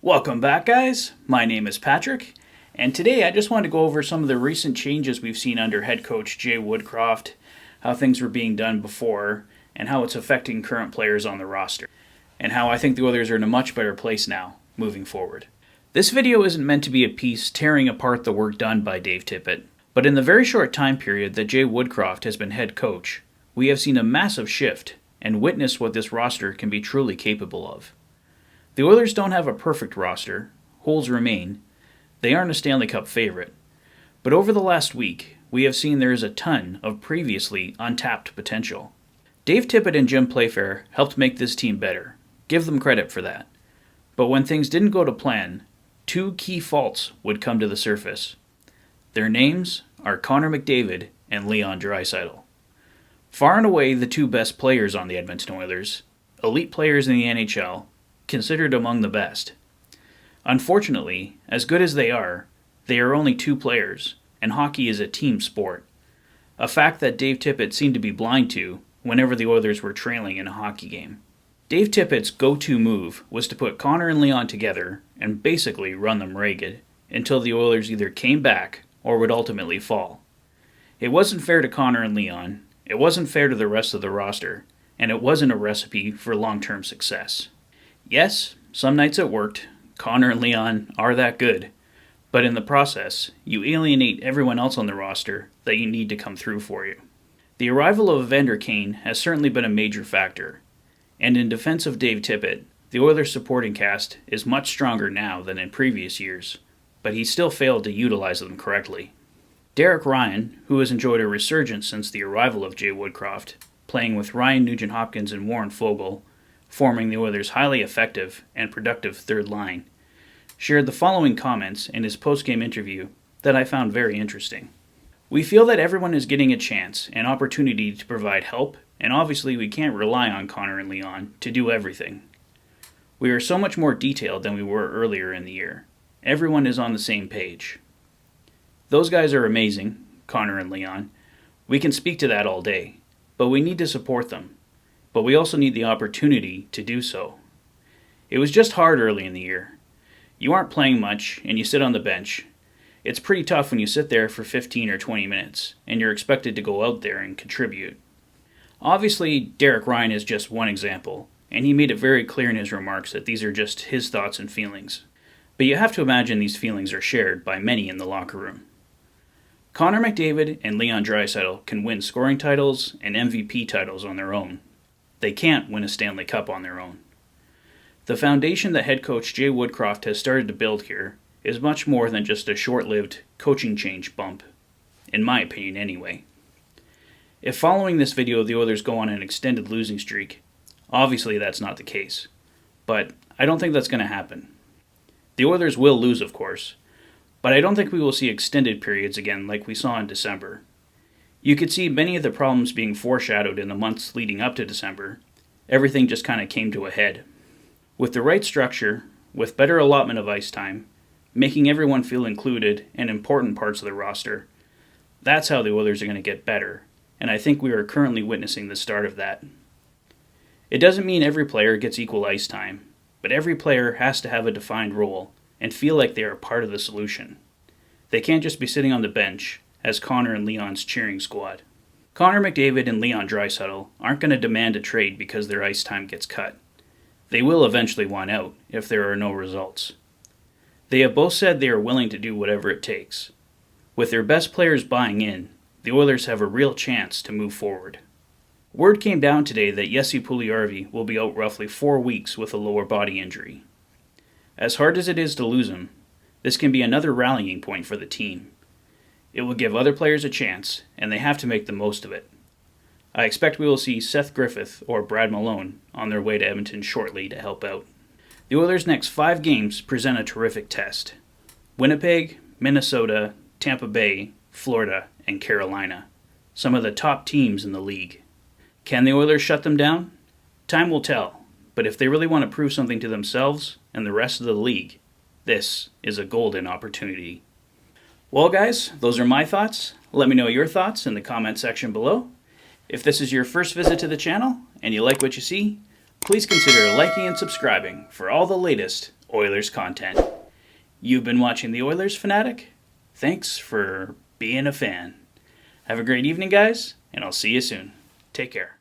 Welcome back, guys. My name is Patrick, and today I just wanted to go over some of the recent changes we've seen under head coach Jay Woodcroft, how things were being done before, and how it's affecting current players on the roster, and how I think the Oilers are in a much better place now, moving forward. This video isn't meant to be a piece tearing apart the work done by Dave Tippett, but in the very short time period that Jay Woodcroft has been head coach, we have seen a massive shift and witnessed what this roster can be truly capable of. The Oilers don't have a perfect roster, holes remain, they aren't a Stanley Cup favorite, but over the last week, we have seen there is a ton of previously untapped potential. Dave Tippett and Jim Playfair helped make this team better, give them credit for that. But when things didn't go to plan, two key faults would come to the surface. Their names are Connor McDavid and Leon Draisaitl. Far and away the two best players on the Edmonton Oilers, elite players in the NHL, considered among the best. Unfortunately, as good as they are only two players, and hockey is a team sport. A fact that Dave Tippett seemed to be blind to whenever the Oilers were trailing in a hockey game. Dave Tippett's go-to move was to put Connor and Leon together and basically run them ragged until the Oilers either came back or would ultimately fall. It wasn't fair to Connor and Leon, it wasn't fair to the rest of the roster, and it wasn't a recipe for long-term success. Yes, some nights it worked. Connor and Leon are that good. But in the process, you alienate everyone else on the roster that you need to come through for you. The arrival of Evander Kane has certainly been a major factor. And in defense of Dave Tippett, the Oilers supporting cast is much stronger now than in previous years, but he still failed to utilize them correctly. Derek Ryan, who has enjoyed a resurgence since the arrival of Jay Woodcroft, playing with Ryan Nugent-Hopkins and Warren Foegele, forming the Oilers' highly effective and productive third line, shared the following comments in his post-game interview that I found very interesting. We feel that everyone is getting a chance and opportunity to provide help, and obviously we can't rely on Connor and Leon to do everything. We are so much more detailed than we were earlier in the year. Everyone is on the same page. Those guys are amazing, Connor and Leon. We can speak to that all day, but we need to support them. But we also need the opportunity to do so. It was just hard early in the year. You aren't playing much, and you sit on the bench. It's pretty tough when you sit there for 15 or 20 minutes, and you're expected to go out there and contribute. Obviously, Derek Ryan is just one example, and he made it very clear in his remarks that these are just his thoughts and feelings. But you have to imagine these feelings are shared by many in the locker room. Connor McDavid and Leon Draisaitl can win scoring titles and MVP titles on their own. They can't win a Stanley Cup on their own. The foundation that head coach Jay Woodcroft has started to build here is much more than just a short-lived coaching change bump, in my opinion anyway. If following this video the Oilers go on an extended losing streak, obviously that's not the case, but I don't think that's going to happen. The Oilers will lose, of course, but I don't think we will see extended periods again like we saw in December. You could see many of the problems being foreshadowed in the months leading up to December. Everything just kind of came to a head. With the right structure, with better allotment of ice time, making everyone feel included in important parts of the roster, that's how the Oilers are going to get better, and I think we are currently witnessing the start of that. It doesn't mean every player gets equal ice time, but every player has to have a defined role and feel like they are part of the solution. They can't just be sitting on the bench as Connor and Leon's cheering squad. Connor McDavid and Leon Draisaitl aren't going to demand a trade because their ice time gets cut. They will eventually want out if there are no results. They have both said they are willing to do whatever it takes. With their best players buying in, the Oilers have a real chance to move forward. Word came down today that Jesse Puljujarvi will be out roughly 4 weeks with a lower body injury. As hard as it is to lose him, this can be another rallying point for the team. It will give other players a chance, and they have to make the most of it. I expect we will see Seth Griffith or Brad Malone on their way to Edmonton shortly to help out. The Oilers' next 5 games present a terrific test. Winnipeg, Minnesota, Tampa Bay, Florida, and Carolina. Some of the top teams in the league. Can the Oilers shut them down? Time will tell, but if they really want to prove something to themselves and the rest of the league, this is a golden opportunity. Well, guys, those are my thoughts. Let me know your thoughts in the comment section below. If this is your first visit to the channel and you like what you see, please consider liking and subscribing for all the latest Oilers content. You've been watching the Oilers Fanatic. Thanks for being a fan. Have a great evening, guys, and I'll see you soon. Take care.